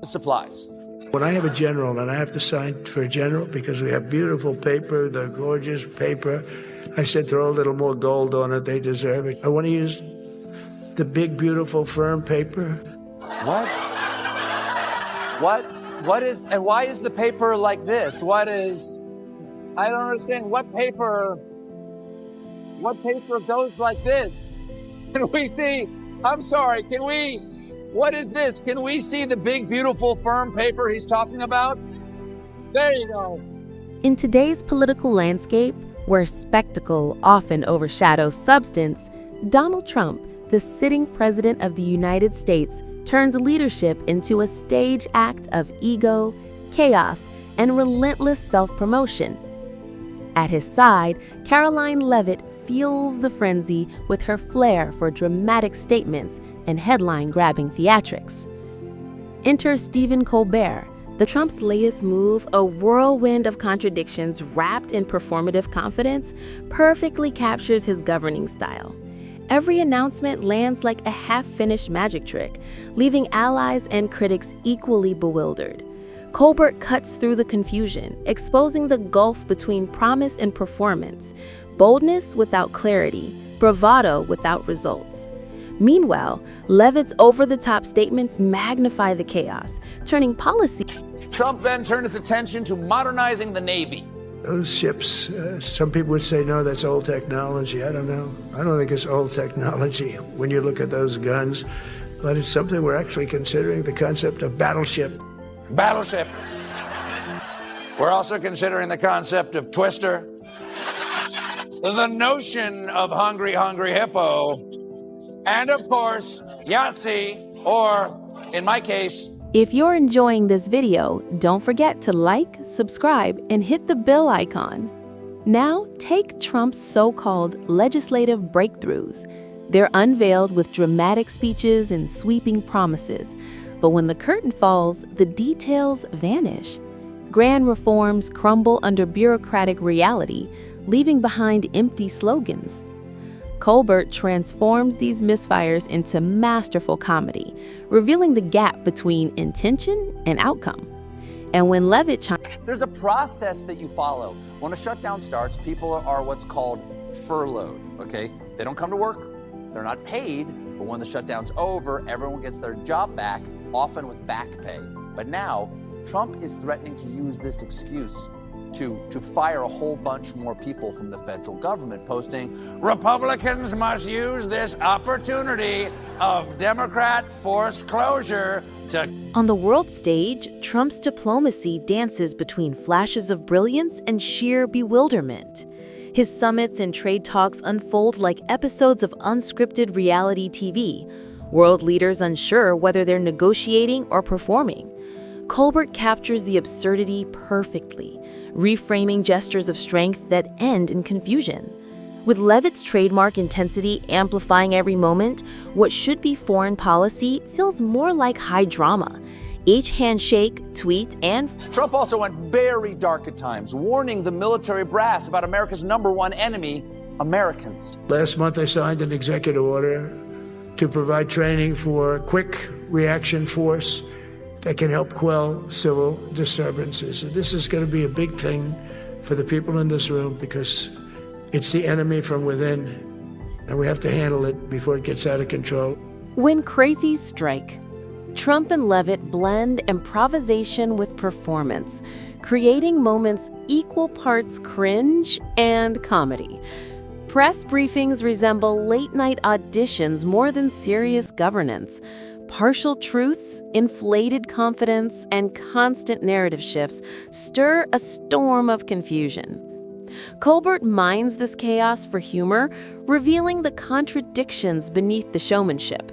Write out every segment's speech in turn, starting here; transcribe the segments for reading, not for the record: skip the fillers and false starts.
supplies. When I have a general and I have to sign for a general because we have beautiful paper, the gorgeous paper, I said throw a little more gold on it, they deserve it. I want to use the big, beautiful, firm paper. What? What is, and why is the paper like this? I don't understand. What paper goes like this? Can we see, what is this? Can we see the big, beautiful, firm paper he's talking about? There you go. In today's political landscape, where spectacle often overshadows substance, Donald Trump, the sitting president of the United States, turns leadership into a stage act of ego, chaos, and relentless self-promotion. At his side, Karoline Leavitt fuels the frenzy with her flair for dramatic statements and headline-grabbing theatrics. Enter Stephen Colbert, the Trump's latest move, a whirlwind of contradictions wrapped in performative confidence, perfectly captures his governing style. Every announcement lands like a half-finished magic trick, leaving allies and critics equally bewildered. Colbert cuts through the confusion, exposing the gulf between promise and performance, boldness without clarity, bravado without results. Meanwhile, Leavitt's over-the-top statements magnify the chaos, turning policy. Trump then turned his attention to modernizing the Navy. Those ships, some people would say, no, that's old technology. I don't know. I don't think it's old technology when you look at those guns, but it's something we're actually considering, the concept of battleship. Battleship. We're also considering the concept of Twister, the notion of hungry, hungry hippo, and of course, Yahtzee, or in my case, If you're enjoying this video, don't forget to like, subscribe, and hit the bell icon. Now, take Trump's so-called legislative breakthroughs. They're unveiled with dramatic speeches and sweeping promises. But when the curtain falls, the details vanish. Grand reforms crumble under bureaucratic reality, leaving behind empty slogans. Colbert transforms these misfires into masterful comedy, revealing the gap between intention and outcome. And when Leavitt chimes... There's a process that you follow. When a shutdown starts, people are what's called furloughed, okay? They don't come to work, they're not paid, but when the shutdown's over, everyone gets their job back, often with back pay. But now, Trump is threatening to use this excuse to fire a whole bunch more people from the federal government, posting, Republicans must use this opportunity of Democrat forced closure to... On the world stage, Trump's diplomacy dances between flashes of brilliance and sheer bewilderment. His summits and trade talks unfold like episodes of unscripted reality TV, world leaders unsure whether they're negotiating or performing. Colbert captures the absurdity perfectly, reframing gestures of strength that end in confusion. With Leavitt's trademark intensity amplifying every moment, what should be foreign policy feels more like high drama. Each handshake, tweet, and... Trump also went very dark at times, warning the military brass about America's #1 enemy, Americans. Last month, I signed an executive order to provide training for quick reaction force that can help quell civil disturbances. And this is going to be a big thing for the people in this room because it's the enemy from within, and we have to handle it before it gets out of control. When crazies strike, Trump and Leavitt blend improvisation with performance, creating moments equal parts cringe and comedy. Press briefings resemble late-night auditions more than serious governance. Partial truths, inflated confidence, and constant narrative shifts stir a storm of confusion. Colbert mines this chaos for humor, revealing the contradictions beneath the showmanship.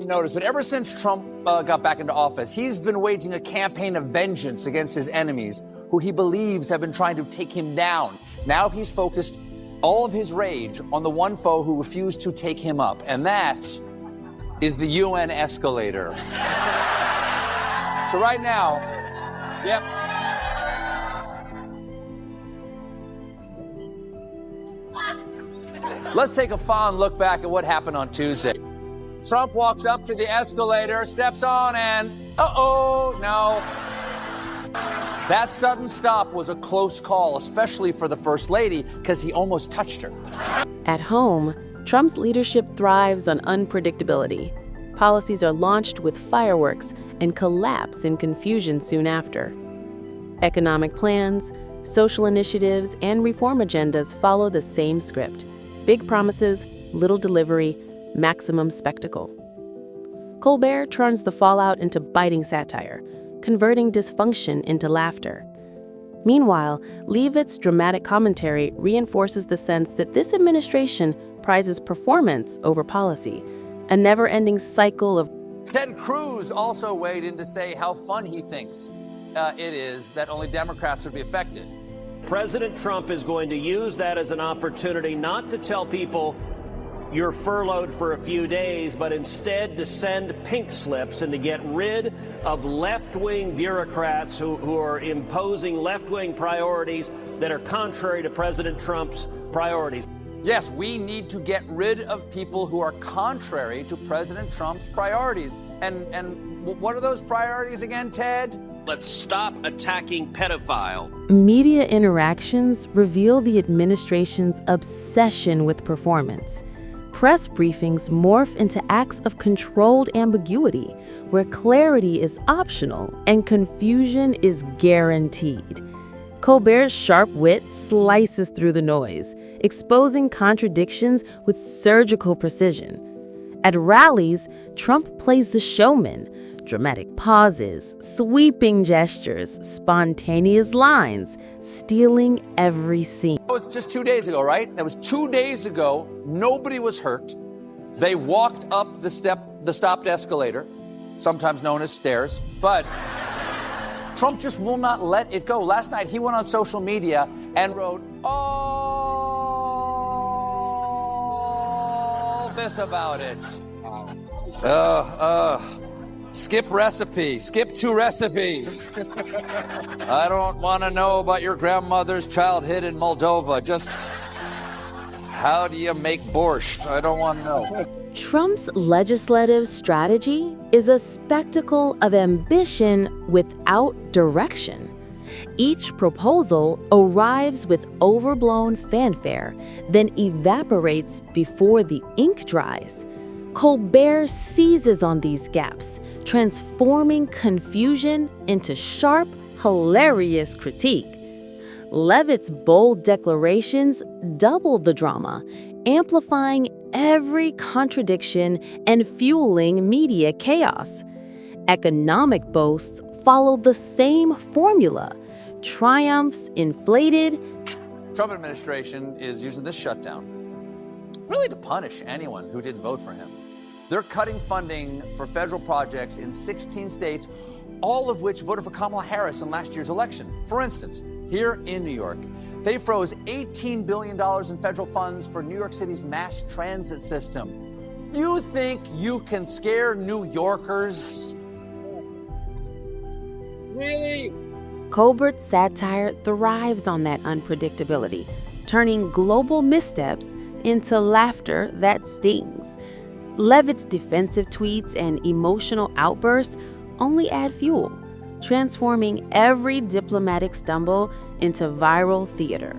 Notice, but ever since Trump got back into office, he's been waging a campaign of vengeance against his enemies, who he believes have been trying to take him down. Now he's focused all of his rage on the one foe who refused to take him up, and that is the UN escalator. So right now, yep. Let's take a fond look back at what happened on Tuesday. Trump walks up to the escalator, steps on, and Uh-oh, no. That sudden stop was a close call, especially for the First Lady, because he almost touched her. At home, Trump's leadership thrives on unpredictability. Policies are launched with fireworks and collapse in confusion soon after. Economic plans, social initiatives, and reform agendas follow the same script. Big promises, little delivery, maximum spectacle. Colbert turns the fallout into biting satire, converting dysfunction into laughter. Meanwhile, Leavitt's dramatic commentary reinforces the sense that this administration prizes performance over policy, a never-ending cycle of... Ted Cruz also weighed in to say how fun he thinks it is that only Democrats would be affected. President Trump is going to use that as an opportunity not to tell people you're furloughed for a few days, but instead to send pink slips and to get rid of left-wing bureaucrats who are imposing left-wing priorities that are contrary to President Trump's priorities. Yes, we need to get rid of people who are contrary to President Trump's priorities. And what are those priorities again, Ted? Let's stop attacking pedophiles. Media interactions reveal the administration's obsession with performance. Press briefings morph into acts of controlled ambiguity, where clarity is optional and confusion is guaranteed. Colbert's sharp wit slices through the noise, exposing contradictions with surgical precision. At rallies, Trump plays the showman. Dramatic pauses, sweeping gestures, spontaneous lines, stealing every scene. That was just 2 days ago, right? That was 2 days ago. Nobody was hurt. They walked up the stopped escalator, sometimes known as stairs, but Trump just will not let it go. Last night, he went on social media and wrote all this about it. Skip recipe, skip to recipe. I don't want to know about your grandmother's childhood in Moldova. Just how do you make borscht? I don't want to know. Trump's legislative strategy is a spectacle of ambition without direction. Each proposal arrives with overblown fanfare, then evaporates before the ink dries. Colbert seizes on these gaps, transforming confusion into sharp, hilarious critique. Leavitt's bold declarations double the drama, amplifying every contradiction and fueling media chaos. Economic boasts follow the same formula. Triumphs inflated. Trump administration is using this shutdown really to punish anyone who didn't vote for him. They're cutting funding for federal projects in 16 states, all of which voted for Kamala Harris in last year's election. For instance, here in New York, they froze $18 billion in federal funds for New York City's mass transit system. You think you can scare New Yorkers? Really? Colbert's satire thrives on that unpredictability, turning global missteps into laughter that stings. Leavitt's defensive tweets and emotional outbursts only add fuel, transforming every diplomatic stumble into viral theater.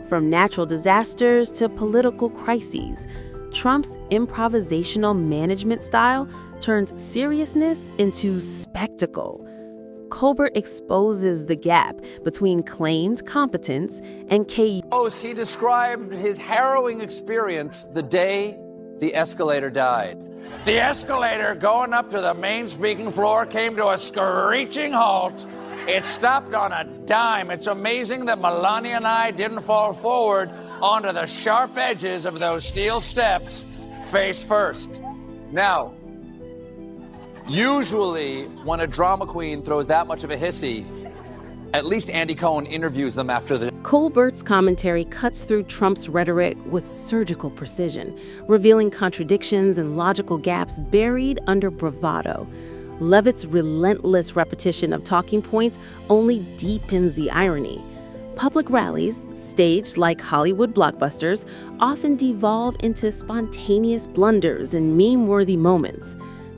From natural disasters to political crises, Trump's improvisational management style turns seriousness into spectacle. Colbert exposes the gap between claimed competence and chaos. He described his harrowing experience the day the escalator died. The escalator going up to the main speaking floor came to a screeching halt. It stopped on a dime. It's amazing that Melania and I didn't fall forward onto the sharp edges of those steel steps face first. Now, usually when a drama queen throws that much of a hissy, at least Andy Cohen interviews them after the... Colbert's commentary cuts through Trump's rhetoric with surgical precision, revealing contradictions and logical gaps buried under bravado. Leavitt's relentless repetition of talking points only deepens the irony. Public rallies, staged like Hollywood blockbusters, often devolve into spontaneous blunders and meme-worthy moments.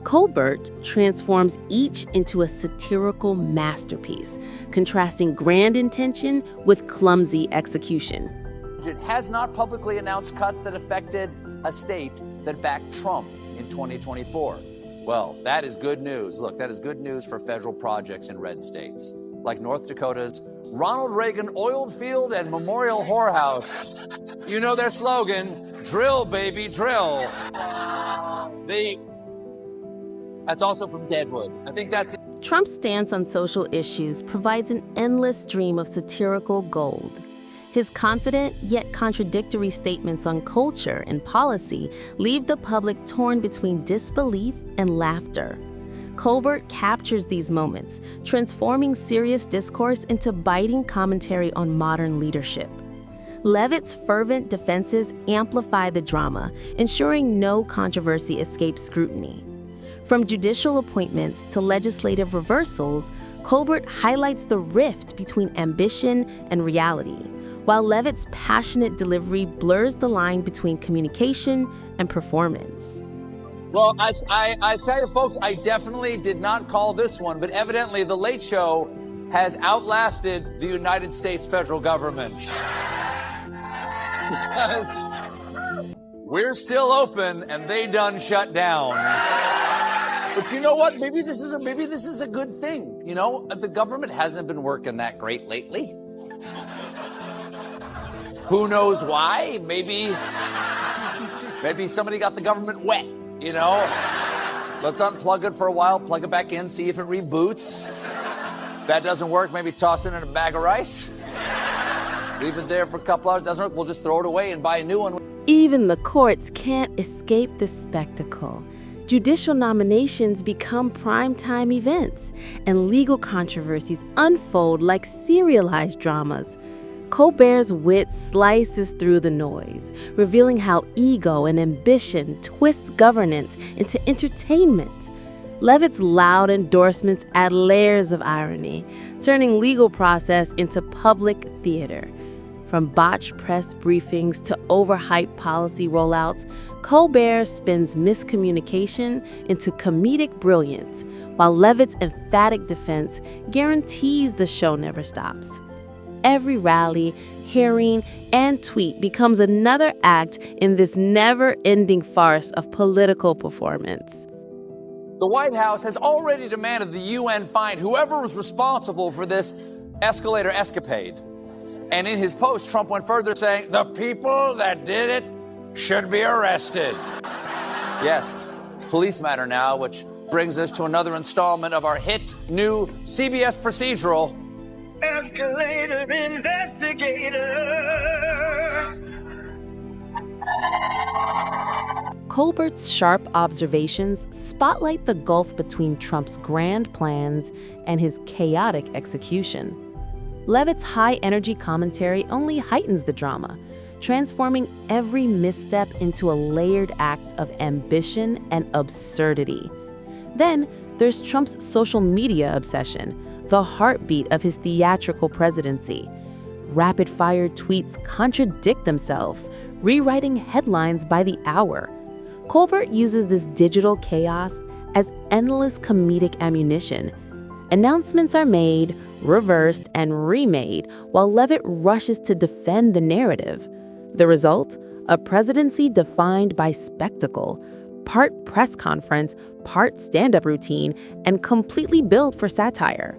Colbert transforms each into a satirical masterpiece, contrasting grand intention with clumsy execution. It has not publicly announced cuts that affected a state that backed Trump in 2024. Well, that is good news. Look, that is good news for federal projects in red states, like North Dakota's Ronald Reagan Oil Field and Memorial Whorehouse. You know their slogan, drill, baby, drill. That's also from Deadwood. I think that's it. Trump's stance on social issues provides an endless stream of satirical gold. His confident yet contradictory statements on culture and policy leave the public torn between disbelief and laughter. Colbert captures these moments, transforming serious discourse into biting commentary on modern leadership. Leavitt's fervent defenses amplify the drama, ensuring no controversy escapes scrutiny. From judicial appointments to legislative reversals, Colbert highlights the rift between ambition and reality, while Leavitt's passionate delivery blurs the line between communication and performance. Well, I tell you, folks, I definitely did not call this one, but evidently The Late Show has outlasted the United States federal government. We're still open, and they done shut down. But you know what? Maybe this is a good thing. You know, the government hasn't been working that great lately. Who knows why? Maybe somebody got the government wet. You know, let's unplug it for a while, plug it back in, see if it reboots. That doesn't work, maybe toss it in a bag of rice. Leave it there for a couple hours, doesn't work, we'll just throw it away and buy a new one. Even the courts can't escape the spectacle. Judicial nominations become primetime events, and legal controversies unfold like serialized dramas. Colbert's wit slices through the noise, revealing how ego and ambition twists governance into entertainment. Leavitt's loud endorsements add layers of irony, turning legal process into public theater. From botched press briefings to overhyped policy rollouts, Colbert spins miscommunication into comedic brilliance, while Leavitt's emphatic defense guarantees the show never stops. Every rally, hearing, and tweet becomes another act in this never-ending farce of political performance. The White House has already demanded the UN find whoever was responsible for this escalator escapade. And in his post, Trump went further, saying, the people that did it should be arrested. Yes, it's a police matter now, which brings us to another installment of our hit new CBS procedural, Escalator Investigator. Colbert's sharp observations spotlight the gulf between Trump's grand plans and his chaotic execution. Leavitt's high-energy commentary only heightens the drama, transforming every misstep into a layered act of ambition and absurdity. Then there's Trump's social media obsession, the heartbeat of his theatrical presidency. Rapid-fire tweets contradict themselves, rewriting headlines by the hour. Colbert uses this digital chaos as endless comedic ammunition. Announcements are made, reversed, and remade, while Leavitt rushes to defend the narrative. The result? A presidency defined by spectacle, part press conference, part stand-up routine, and completely built for satire.